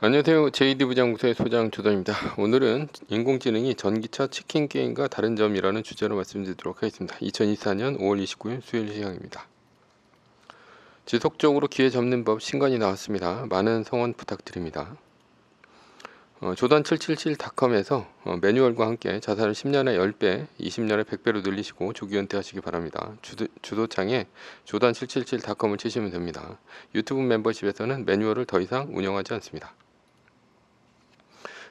안녕하세요. JD 부장부서의 소장 조던입니다. 오늘은 인공지능이 전기차 치킨 게임과 다른 점이라는 주제로 말씀드리도록 하겠습니다. 2024년 5월 29일 수요일 시간입니다. 지속적으로 기회 접는 법 신간이 나왔습니다. 많은 성원 부탁드립니다. 조단777.com에서 매뉴얼과 함께 자산을 10년에 10배, 20년에 100배로 늘리시고 조기 은퇴하시기 바랍니다. 주도창에 조단777.com을 치시면 됩니다. 유튜브 멤버십에서는 매뉴얼을 더 이상 운영하지 않습니다.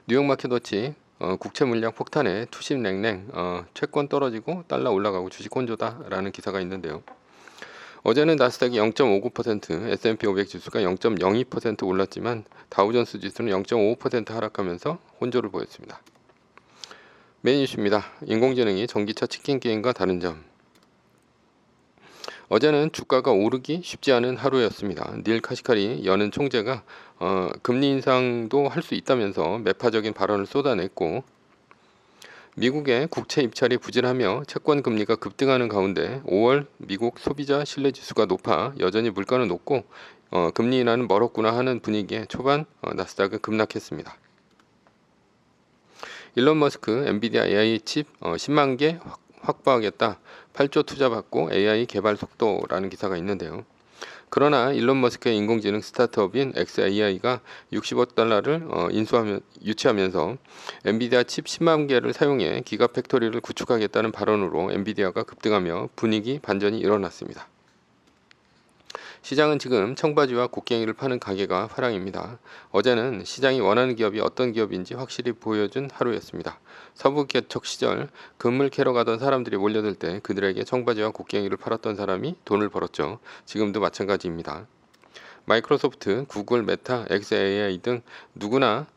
뉴욕 마켓워치 국채 물량 폭탄에 투심 냉랭 채권 떨어지고 달러 올라가고 주식 혼조다라는 기사가 있는데요. 어제는 나스닥이 0.59%, S&P 500 지수가 0.02% 올랐지만 다우존스 지수는 0.5% 하락하면서 혼조를 보였습니다. 메인 이슈입니다. 인공지능이 전기차 치킨 게임과 다른 점. 어제는 주가가 오르기 쉽지 않은 하루였습니다. 닐 카시카리 연은 총재가 금리 인상도 할 수 있다면서 매파적인 발언을 쏟아냈고, 미국의 국채 입찰이 부진하며 채권 금리가 급등하는 가운데 5월 미국 소비자 신뢰지수가 높아 여전히 물가는 높고 금리 인하는 멀었구나 하는 분위기에 초반 나스닥은 급락했습니다. 일론 머스크 엔비디아 AI 칩 10만 개 확보하겠다. 8조 투자받고 AI 개발 속도라는 기사가 있는데요. 그러나 일론 머스크의 인공지능 스타트업인 xAI가 60억 달러를 유치하면서 엔비디아 칩 10만 개를 사용해 기가팩토리를 구축하겠다는 발언으로 엔비디아가 급등하며 분위기 반전이 일어났습니다. 시장은 지금 청바지와 곡괭이를 파는 가게가 화랑입니다. 어제는 시장이 원하는 기업이 어떤 기업인지 확실히 보여준 하루였습니다. 서부 개척 시절 금을 캐러 가던 사람들이 몰려들 때 그들에게 청바지와 곡괭이를 팔았던 사람이 돈을 벌었죠. 지금도 마찬가지입니다. 마이크로소프트, 구글, 메타, xAI 등 누구나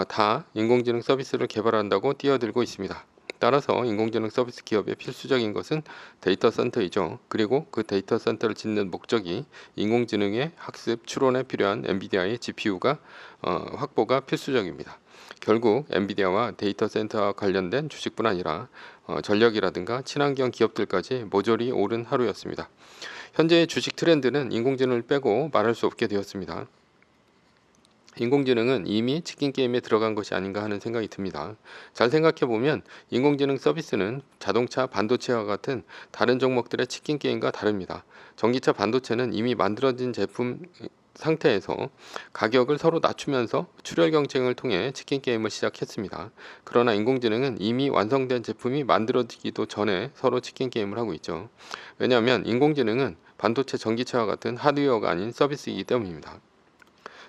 다 인공지능 서비스를 개발한다고 뛰어들고 있습니다. 따라서 인공지능 서비스 기업의 필수적인 것은 데이터 센터이죠. 그리고 그 데이터 센터를 짓는 목적이 인공지능의 학습, 추론에 필요한 엔비디아의 GPU가 확보가 필수적입니다. 결국 엔비디아와 데이터 센터와 관련된 주식뿐 아니라 전력이라든가 친환경 기업들까지 모조리 오른 하루였습니다. 현재의 주식 트렌드는 인공지능을 빼고 말할 수 없게 되었습니다. 인공지능은 이미 치킨 게임에 들어간 것이 아닌가 하는 생각이 듭니다. 잘 생각해보면 인공지능 서비스는 자동차, 반도체와 같은 다른 종목들의 치킨 게임과 다릅니다. 전기차 반도체는 이미 만들어진 제품 상태에서 가격을 서로 낮추면서 출혈 경쟁을 통해 치킨 게임을 시작했습니다. 그러나 인공지능은 이미 완성된 제품이 만들어지기도 전에 서로 치킨 게임을 하고 있죠. 왜냐하면 인공지능은 반도체, 전기차와 같은 하드웨어가 아닌 서비스이기 때문입니다.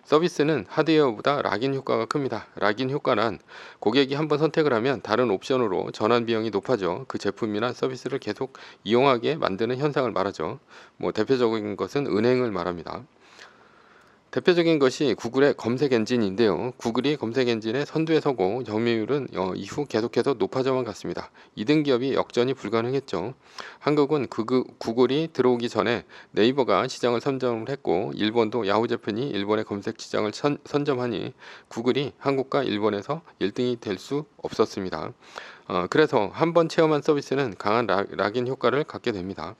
서비스는 하드웨어보다 락인 효과가 큽니다. 락인 효과란 고객이 한번 선택을 하면 다른 옵션으로 전환 비용이 높아져 그 제품이나 서비스를 계속 이용하게 만드는 현상을 말하죠. 대표적인 것은 은행을 말합니다. 대표적인 것이 구글의 검색 엔진인데요. 구글이 검색 엔진의 선두에 서고 점유율은 이후 계속해서 높아져만 갔습니다. 2등 기업이 역전이 불가능했죠. 한국은 구글이 들어오기 전에 네이버가 시장을 선점을 했고 일본도 야후 재팬이 일본의 검색 시장을 선점하니 구글이 한국과 일본에서 1등이 될 수 없었습니다. 그래서 한번 체험한 서비스는 강한 락인 효과를 갖게 됩니다.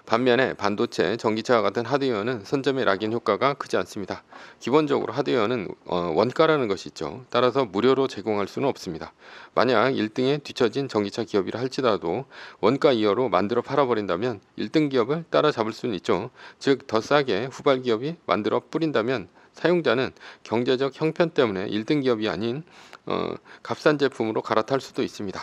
반면에 반도체, 전기차와 같은 하드웨어는 선점의 락인 효과가 크지 않습니다. 기본적으로 하드웨어는 원가라는 것이 있죠. 따라서 무료로 제공할 수는 없습니다. 만약 1등에 뒤처진 전기차 기업이라 할지라도 원가 이하로 만들어 팔아버린다면 1등 기업을 따라잡을 수는 있죠. 즉 더 싸게 후발 기업이 만들어 뿌린다면 사용자는 경제적 형편 때문에 1등 기업이 아닌 값싼 제품으로 갈아탈 수도 있습니다.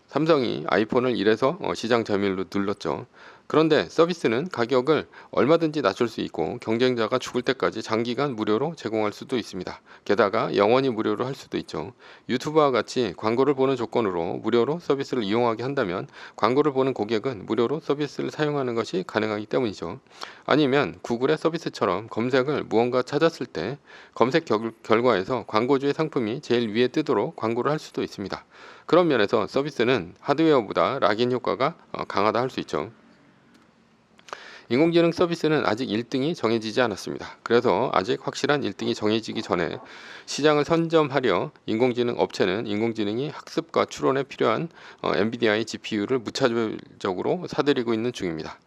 삼성이 아이폰을 이래서 시장 점유율로 눌렀죠. 그런데 서비스는 가격을 얼마든지 낮출 수 있고 경쟁자가 죽을 때까지 장기간 무료로 제공할 수도 있습니다. 게다가 영원히 무료로 할 수도 있죠. 유튜브와 같이 광고를 보는 조건으로 무료로 서비스를 이용하게 한다면 광고를 보는 고객은 무료로 서비스를 사용하는 것이 가능하기 때문이죠. 아니면 구글의 서비스처럼 검색을 무언가 찾았을 때 검색 결과에서 광고주의 상품이 제일 위에 뜨도록 광고를 할 수도 있습니다. 그런 면에서 서비스는 하드웨어보다 락인 효과가 강하다 할 수 있죠. 인공지능 서비스는 아직 1등이 정해지지 않았습니다. 그래서 아직 확실한 1등이 정해지기 전에 시장을 선점하려 인공지능 업체는 인공지능이 학습과 추론에 필요한 엔비디아의 GPU를 무차별적으로 사들이고 있는 중입니다.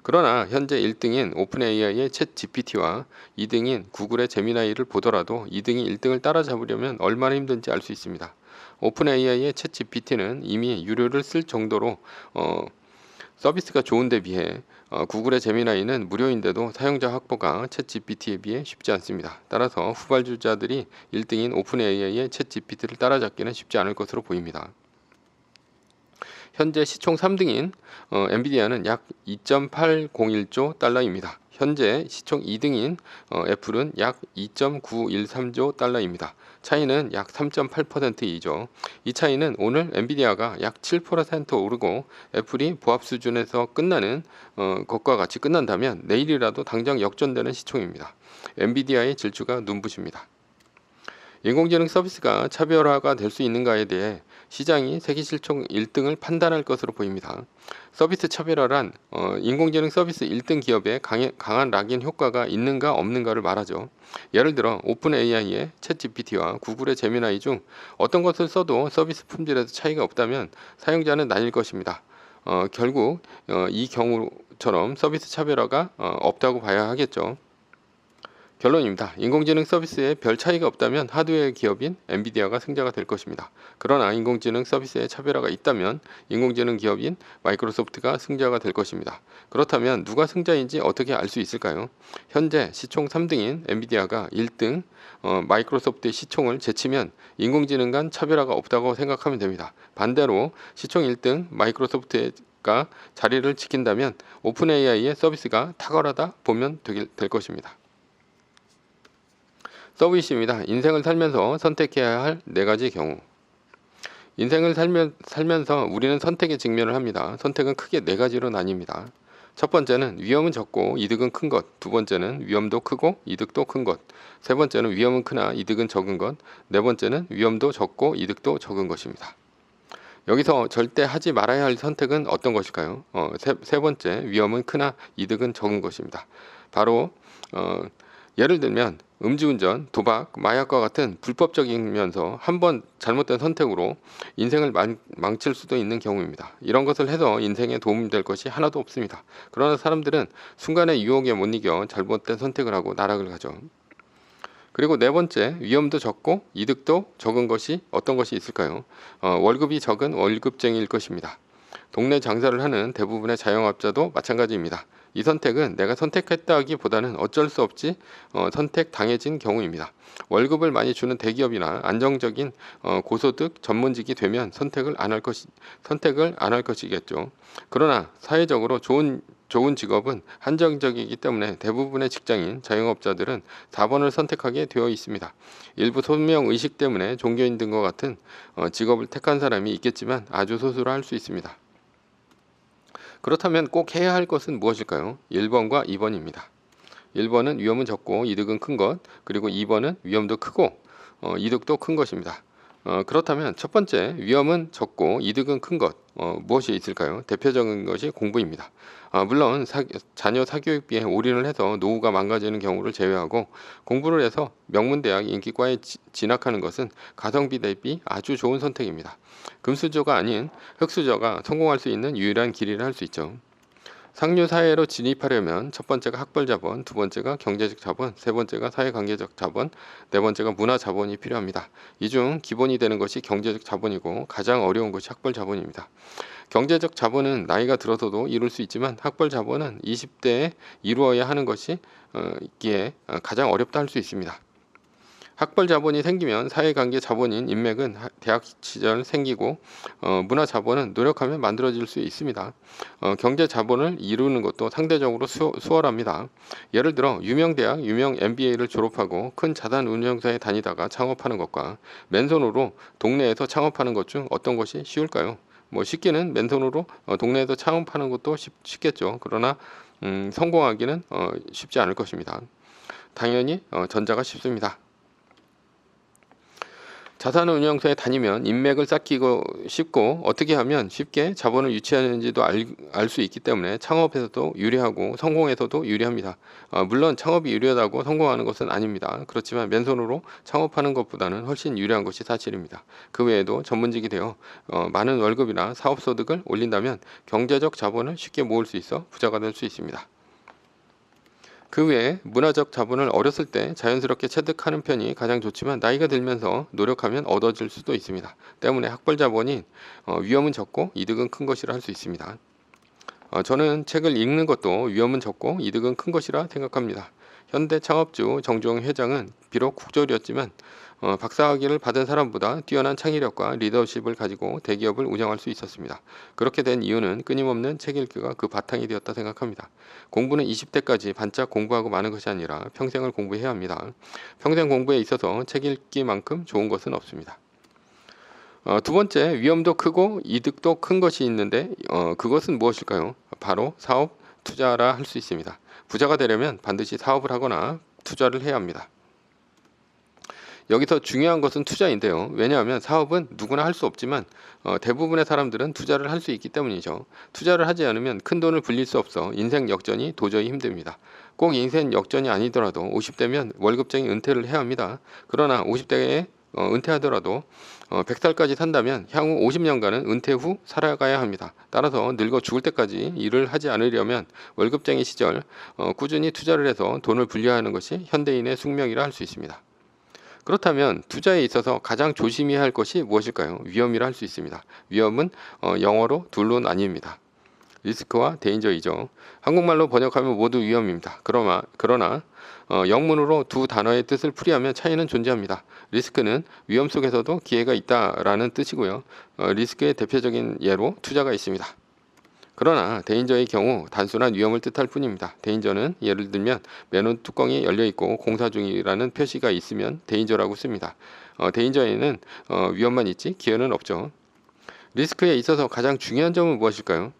그러나 현재 1등인 오픈 AI의 챗 GPT와 2등인 구글의 제미나이를 보더라도 2등이 1등을 따라잡으려면 얼마나 힘든지 알 수 있습니다. 오픈 AI의 챗 GPT는 이미 유료를 쓸 정도로 서비스가 좋은 데 비해 구글의 제미나이는 무료인데도 사용자 확보가 챗 GPT에 비해 쉽지 않습니다. 따라서 후발주자들이 1등인 오픈 AI의 챗 GPT를 따라잡기는 쉽지 않을 것으로 보입니다. 현재 시총 3등인 엔비디아는 약 2.801조 달러입니다. 현재 시총 2등인 애플은 약 2.913조 달러입니다. 차이는 약 3.8%이죠. 이 차이는 오늘 엔비디아가 약 7% 오르고 애플이 보합 수준에서 끝나는 것과 같이 끝난다면 내일이라도 당장 역전되는 시총입니다. 엔비디아의 질주가 눈부십니다. 인공지능 서비스가 차별화가 될 수 있는가에 대해 시장이 세계 시총 1등을 판단할 것으로 보입니다. 서비스 차별화란 인공지능 서비스 1등 기업에 강한 락인 효과가 있는가 없는가를 말하죠. 예를 들어 오픈 AI의 챗 GPT와 구글의 제미나이 중 어떤 것을 써도 서비스 품질에서 차이가 없다면 사용자는 나뉠 것입니다. 결국 이 경우처럼 서비스 차별화가 없다고 봐야 하겠죠. 결론입니다. 인공지능 서비스에 별 차이가 없다면 하드웨어 기업인 엔비디아가 승자가 될 것입니다. 그러나 인공지능 서비스에 차별화가 있다면 인공지능 기업인 마이크로소프트가 승자가 될 것입니다. 그렇다면 누가 승자인지 어떻게 알 수 있을까요? 현재 시총 3등인 엔비디아가 1등 마이크로소프트의 시총을 제치면 인공지능 간 차별화가 없다고 생각하면 됩니다. 반대로 시총 1등 마이크로소프트가 자리를 지킨다면 오픈 AI의 서비스가 탁월하다 보면 될 것입니다. 서비스입니다. 인생을 살면서 선택해야 할 4가지 경우. 인생을 살면서 우리는 선택에 직면을 합니다. 선택은 크게 4가지로 나뉩니다. 첫 번째는 위험은 적고 이득은 큰 것. 두 번째는 위험도 크고 이득도 큰 것. 세 번째는 위험은 크나 이득은 적은 것. 네 번째는 위험도 적고 이득도 적은 것입니다. 여기서 절대 하지 말아야 할 선택은 어떤 것일까요? 세 번째, 위험은 크나 이득은 적은 것입니다. 바로 예를 들면 음주운전, 도박, 마약과 같은 불법적이면서 한번 잘못된 선택으로 인생을 망칠 수도 있는 경우입니다. 이런 것을 해서 인생에 도움이 될 것이 하나도 없습니다. 그러나 사람들은 순간의 유혹에 못 이겨 잘못된 선택을 하고 나락을 가죠. 그리고 네 번째, 위험도 적고 이득도 적은 것이 어떤 것이 있을까요? 월급이 적은 월급쟁이일 것입니다. 동네 장사를 하는 대부분의 자영업자도 마찬가지입니다. 이 선택은 내가 선택했다기보다는 어쩔 수 없이 선택당해진 경우입니다. 월급을 많이 주는 대기업이나 안정적인 고소득 전문직이 되면 선택을 안 할 것이겠죠. 그러나 사회적으로 좋은 직업은 한정적이기 때문에 대부분의 직장인, 자영업자들은 4번을 선택하게 되어 있습니다. 일부 소명 의식 때문에 종교인 등과 같은 직업을 택한 사람이 있겠지만 아주 소수로 할 수 있습니다. 그렇다면 꼭 해야 할 것은 무엇일까요? 1번과 2번입니다. 1번은 위험은 적고 이득은 큰 것, 그리고 2번은 위험도 크고 이득도 큰 것입니다. 그렇다면 첫 번째, 위험은 적고 이득은 큰 것, 무엇이 있을까요? 대표적인 것이 공부입니다. 물론 자녀 사교육비에 올인을 해서 노후가 망가지는 경우를 제외하고 공부를 해서 명문대학 인기과에 진학하는 것은 가성비 대비 아주 좋은 선택입니다. 금수저가 아닌 흙수저가 성공할 수 있는 유일한 길이라 할 수 있죠. 상류 사회로 진입하려면 첫 번째가 학벌 자본, 두 번째가 경제적 자본, 세 번째가 사회관계적 자본, 네 번째가 문화 자본이 필요합니다. 이 중 기본이 되는 것이 경제적 자본이고 가장 어려운 것이 학벌 자본입니다. 경제적 자본은 나이가 들어서도 이룰 수 있지만 학벌 자본은 20대에 이루어야 하는 것이 기에 가장 어렵다 할 수 있습니다. 학벌 자본이 생기면 사회관계 자본인 인맥은 대학 시절 생기고 문화 자본은 노력하면 만들어질 수 있습니다. 경제 자본을 이루는 것도 상대적으로 수월합니다. 예를 들어 유명 대학, 유명 MBA를 졸업하고 큰 자산 운용사에 다니다가 창업하는 것과 맨손으로 동네에서 창업하는 것 중 어떤 것이 쉬울까요? 쉽게는 맨손으로 동네에서 창업하는 것도 쉽겠죠. 그러나 성공하기는 쉽지 않을 것입니다. 당연히 전자가 쉽습니다. 자산운용사에 다니면 인맥을 쌓기고 쉽고 어떻게 하면 쉽게 자본을 유치하는지도 알 수 있기 때문에 창업에서도 유리하고 성공에서도 유리합니다. 물론 창업이 유리하다고 성공하는 것은 아닙니다. 그렇지만 맨손으로 창업하는 것보다는 훨씬 유리한 것이 사실입니다. 그 외에도 전문직이 되어 많은 월급이나 사업소득을 올린다면 경제적 자본을 쉽게 모을 수 있어 부자가 될 수 있습니다. 그 외에 문화적 자본을 어렸을 때 자연스럽게 체득하는 편이 가장 좋지만 나이가 들면서 노력하면 얻어질 수도 있습니다. 때문에 학벌 자본이 위험은 적고 이득은 큰 것이라 할 수 있습니다. 저는 책을 읽는 것도 위험은 적고 이득은 큰 것이라 생각합니다. 현대 창업주 정주영 회장은 비록 국졸이었지만 박사학위를 받은 사람보다 뛰어난 창의력과 리더십을 가지고 대기업을 운영할 수 있었습니다. 그렇게 된 이유는 끊임없는 책 읽기가 그 바탕이 되었다 생각합니다. 공부는 20대까지 반짝 공부하고 마는 것이 아니라 평생을 공부해야 합니다. 평생 공부에 있어서 책 읽기만큼 좋은 것은 없습니다. 두 번째, 위험도 크고 이득도 큰 것이 있는데 그것은 무엇일까요? 바로 사업, 투자라 할 수 있습니다. 부자가 되려면 반드시 사업을 하거나 투자를 해야 합니다. 여기서 중요한 것은 투자인데요. 왜냐하면 사업은 누구나 할 수 없지만 대부분의 사람들은 투자를 할 수 있기 때문이죠. 투자를 하지 않으면 큰 돈을 불릴 수 없어 인생 역전이 도저히 힘듭니다. 꼭 인생 역전이 아니더라도 50대면 월급쟁이 은퇴를 해야 합니다. 그러나 50대에 은퇴하더라도 100살까지 산다면 향후 50년간은 은퇴 후 살아가야 합니다. 따라서 늙어 죽을 때까지 일을 하지 않으려면 월급쟁이 시절 꾸준히 투자를 해서 돈을 불려하는 것이 현대인의 숙명이라 할 수 있습니다. 그렇다면 투자에 있어서 가장 조심해야 할 것이 무엇일까요? 위험이라 할 수 있습니다. 위험은 영어로 둘로 나뉩니다. 리스크와 데인저이죠. 한국말로 번역하면 모두 위험입니다. 그러나 영문으로 두 단어의 뜻을 풀이하면 차이는 존재합니다. 리스크는 위험 속에서도 기회가 있다라는 뜻이고요. 리스크의 대표적인 예로 투자가 있습니다. 그러나 데인저의 경우 단순한 위험을 뜻할 뿐입니다. 데인저는 예를 들면 맨홀 뚜껑이 열려있고 공사 중이라는 표시가 있으면 데인저라고 씁니다. 데인저에는 위험만 있지 기회는 없죠. 리스크에 있어서 가장 중요한 점은 무엇일까요?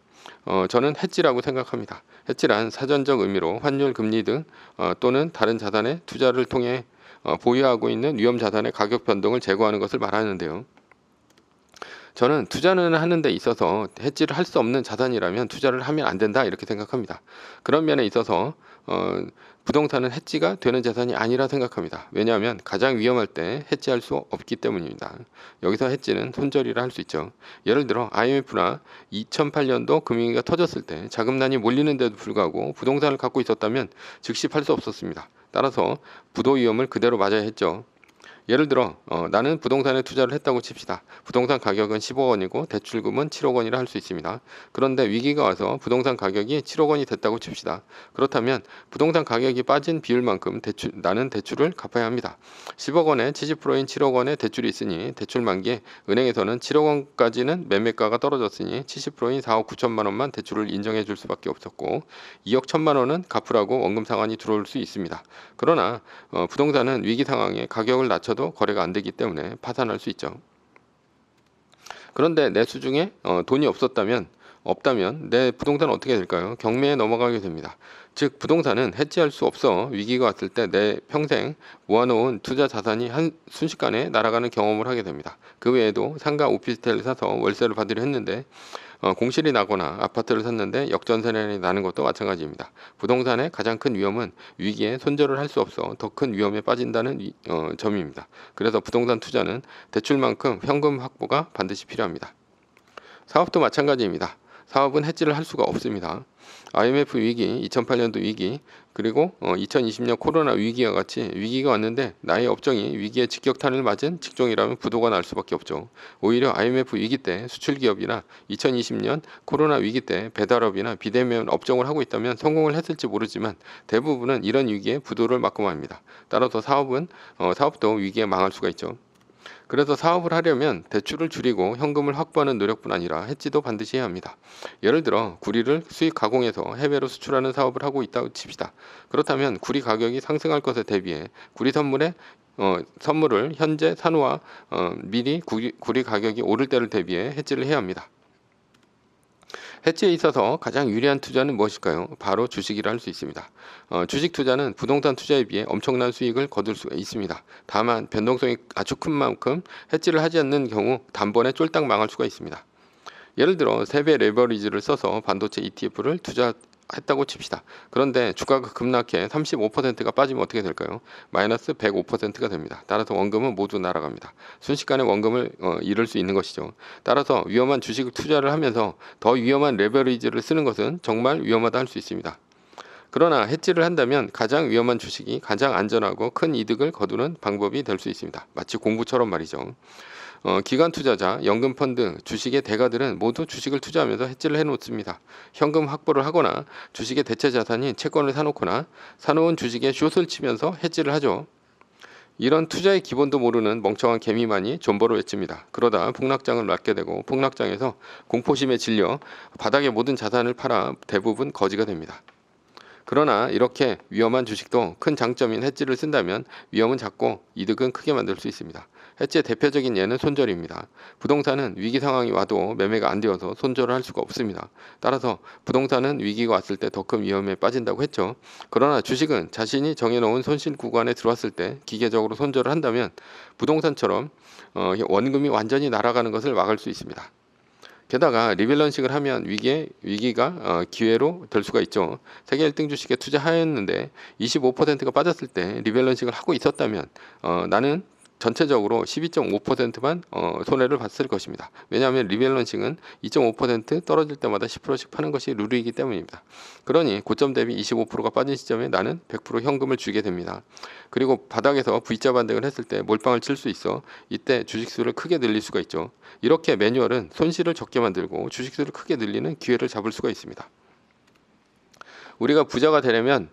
저는 해지라고 생각합니다. 해지란 사전적 의미로 환율, 금리 등 또는 다른 자산의 투자를 통해 보유하고 있는 위험 자산의 가격 변동을 제거하는 것을 말하는데요. 저는 투자는 하는 데 있어서 해지를 할 수 없는 자산이라면 투자를 하면 안 된다 이렇게 생각합니다. 그런 면에 있어서 부동산은 해지가 되는 자산이 아니라 생각합니다. 왜냐하면 가장 위험할 때 해지할 수 없기 때문입니다. 여기서 해지는 손절이라 할 수 있죠. 예를 들어 IMF나 2008년도 금융위기가 터졌을 때 자금난이 몰리는데도 불구하고 부동산을 갖고 있었다면 즉시 팔 수 없었습니다. 따라서 부도 위험을 그대로 맞아야 했죠. 예를 들어 나는 부동산에 투자를 했다고 칩시다. 부동산 가격은 10억 원이고 대출금은 7억 원이라 할 수 있습니다. 그런데 위기가 와서 부동산 가격이 7억 원이 됐다고 칩시다. 그렇다면 부동산 가격이 빠진 비율만큼 나는 대출을 갚아야 합니다. 10억 원에 70%인 7억 원의 대출이 있으니 대출 만기에 은행에서는 7억 원까지는 매매가가 떨어졌으니 70%인 4억 9천만 원만 대출을 인정해 줄 수밖에 없었고 2억 1천만 원은 갚으라고 원금 상환이 들어올 수 있습니다. 그러나 부동산은 위기 상황에 가격을 낮춰도 거래가 안 되기 때문에 파산할 수 있죠. 그런데 내 수중에 돈이 없다면 내 부동산은 어떻게 될까요? 경매에 넘어가게 됩니다. 즉 부동산은 해지할 수 없어 위기가 왔을 때 내 평생 모아놓은 투자 자산이 순식간에 날아가는 경험을 하게 됩니다. 그 외에도 상가 오피스텔을 사서 월세를 받으려 했는데 공실이 나거나 아파트를 샀는데 역전세난이 나는 것도 마찬가지입니다. 부동산의 가장 큰 위험은 위기에 손절을 할 수 없어 더 큰 위험에 빠진다는 점입니다. 그래서 부동산 투자는 대출만큼 현금 확보가 반드시 필요합니다. 사업도 마찬가지입니다. 사업은 해지를 할 수가 없습니다. IMF 위기, 2008년도 위기, 그리고 2020년 코로나 위기와 같이 위기가 왔는데 나의 업종이 위기의 직격탄을 맞은 직종이라면 부도가 날 수밖에 없죠. 오히려 IMF 위기 때 수출기업이나 2020년 코로나 위기 때 배달업이나 비대면 업종을 하고 있다면 성공을 했을지 모르지만 대부분은 이런 위기에 부도를 맞고 맙니다. 따라서 사업도 위기에 망할 수가 있죠. 그래서 사업을 하려면 대출을 줄이고 현금을 확보하는 노력뿐 아니라 해지도 반드시 해야 합니다. 예를 들어 구리를 수입 가공해서 해외로 수출하는 사업을 하고 있다고 칩시다. 그렇다면 구리 가격이 상승할 것에 대비해 구리 선물을 현재 산후와 미리 구리 가격이 오를 때를 대비해 해지를 해야 합니다. 해지에 있어서 가장 유리한 투자는 무엇일까요? 바로 주식이라 할 수 있습니다. 주식 투자는 부동산 투자에 비해 엄청난 수익을 거둘 수가 있습니다. 다만 변동성이 아주 큰 만큼 해지를 하지 않는 경우 단번에 쫄딱 망할 수가 있습니다. 예를 들어 3배 레버리지를 써서 반도체 ETF를 투자했다고 칩시다. 그런데 주가가 급락해 35%가 빠지면 어떻게 될까요? 마이너스 105%가 됩니다. 따라서 원금은 모두 날아갑니다. 순식간에 원금을 잃을 수 있는 것이죠. 따라서 위험한 주식 투자를 하면서 더 위험한 레버리지를 쓰는 것은 정말 위험하다 할 수 있습니다. 그러나 해지를 한다면 가장 위험한 주식이 가장 안전하고 큰 이득을 거두는 방법이 될 수 있습니다. 마치 공부처럼 말이죠. 기관 투자자, 연금 펀드, 주식의 대가들은 모두 주식을 투자하면서 해지를 해놓습니다. 현금 확보를 하거나 주식의 대체 자산인 채권을 사놓거나 사놓은 주식에 숏을 치면서 해지를 하죠. 이런 투자의 기본도 모르는 멍청한 개미만이 존버를 외칩니다. 그러다 폭락장을 맞게 되고 폭락장에서 공포심에 질려 바닥의 모든 자산을 팔아 대부분 거지가 됩니다. 그러나 이렇게 위험한 주식도 큰 장점인 해지를 쓴다면 위험은 작고 이득은 크게 만들 수 있습니다. 해지의 대표적인 예는 손절입니다. 부동산은 위기 상황이 와도 매매가 안 되어서 손절을 할 수가 없습니다. 따라서 부동산은 위기가 왔을 때 더 큰 위험에 빠진다고 했죠. 그러나 주식은 자신이 정해놓은 손실 구간에 들어왔을 때 기계적으로 손절을 한다면 부동산처럼 원금이 완전히 날아가는 것을 막을 수 있습니다. 게다가 리밸런싱을 하면 위기가 기회로 될 수가 있죠. 세계 1등 주식에 투자하였는데 25%가 빠졌을 때 리밸런싱을 하고 있었다면 나는 전체적으로 12.5%만 손해를 봤을 것입니다. 왜냐하면 리밸런싱은 2.5% 떨어질 때마다 10%씩 파는 것이 룰이기 때문입니다. 그러니 고점 대비 25%가 빠진 시점에 나는 100% 현금을 주게 됩니다. 그리고 바닥에서 V자 반등을 했을 때 몰빵을 칠 수 있어 이때 주식수를 크게 늘릴 수가 있죠. 이렇게 매뉴얼은 손실을 적게 만들고 주식수를 크게 늘리는 기회를 잡을 수가 있습니다. 우리가 부자가 되려면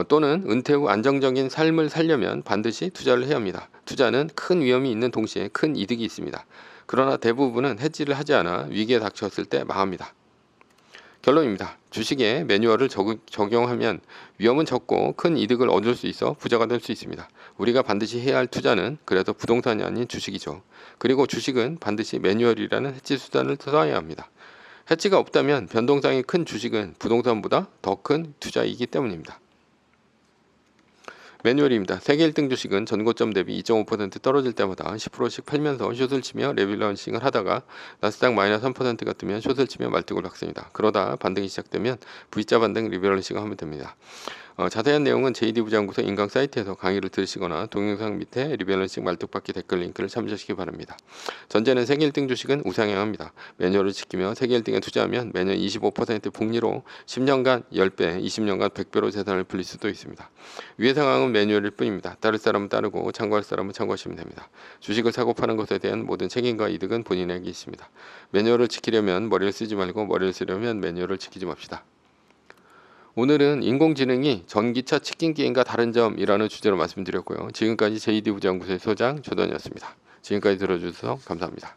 또는 은퇴 후 안정적인 삶을 살려면 반드시 투자를 해야 합니다. 투자는 큰 위험이 있는 동시에 큰 이득이 있습니다. 그러나 대부분은 해지를 하지 않아 위기에 닥쳤을 때 망합니다. 결론입니다. 주식에 매뉴얼을 적용하면 위험은 적고 큰 이득을 얻을 수 있어 부자가 될 수 있습니다. 우리가 반드시 해야 할 투자는 그래도 부동산이 아닌 주식이죠. 그리고 주식은 반드시 매뉴얼이라는 해지 수단을 써야 합니다. 해지가 없다면 변동성이 큰 주식은 부동산보다 더 큰 투자이기 때문입니다. 매뉴얼입니다. 세계 1등 주식은 전고점 대비 2.5% 떨어질 때마다 10%씩 팔면서 숏을 치며 레밸런싱을 하다가 나스닥 마이너스 3%가 뜨면 숏을 치며 말뚝을 박습니다. 그러다 반등이 시작되면 V자 반등 리밸런싱을 하면 됩니다. 자세한 내용은 JD 부장연구소 인강 사이트에서 강의를 들으시거나 동영상 밑에 리밸런싱 말뚝박기 댓글 링크를 참조하시기 바랍니다. 전제는 세계 1등 주식은 우상향 합니다. 매뉴얼을 지키며 세계 1등에 투자하면 매년 25% 복리로 10년간 10배, 20년간 100배로 재산을 불릴 수도 있습니다. 위의 상황은 매뉴얼일 뿐입니다. 따를 사람은 따르고 참고할 사람은 참고하시면 됩니다. 주식을 사고 파는 것에 대한 모든 책임과 이득은 본인에게 있습니다. 매뉴얼을 지키려면 머리를 쓰지 말고 머리를 쓰려면 매뉴얼을 지키지 맙시다. 오늘은 인공지능이 전기차 치킨 게임과 다른 점이라는 주제로 말씀드렸고요. 지금까지 JD 부장연구소의 소장 조던이었습니다. 지금까지 들어주셔서 감사합니다.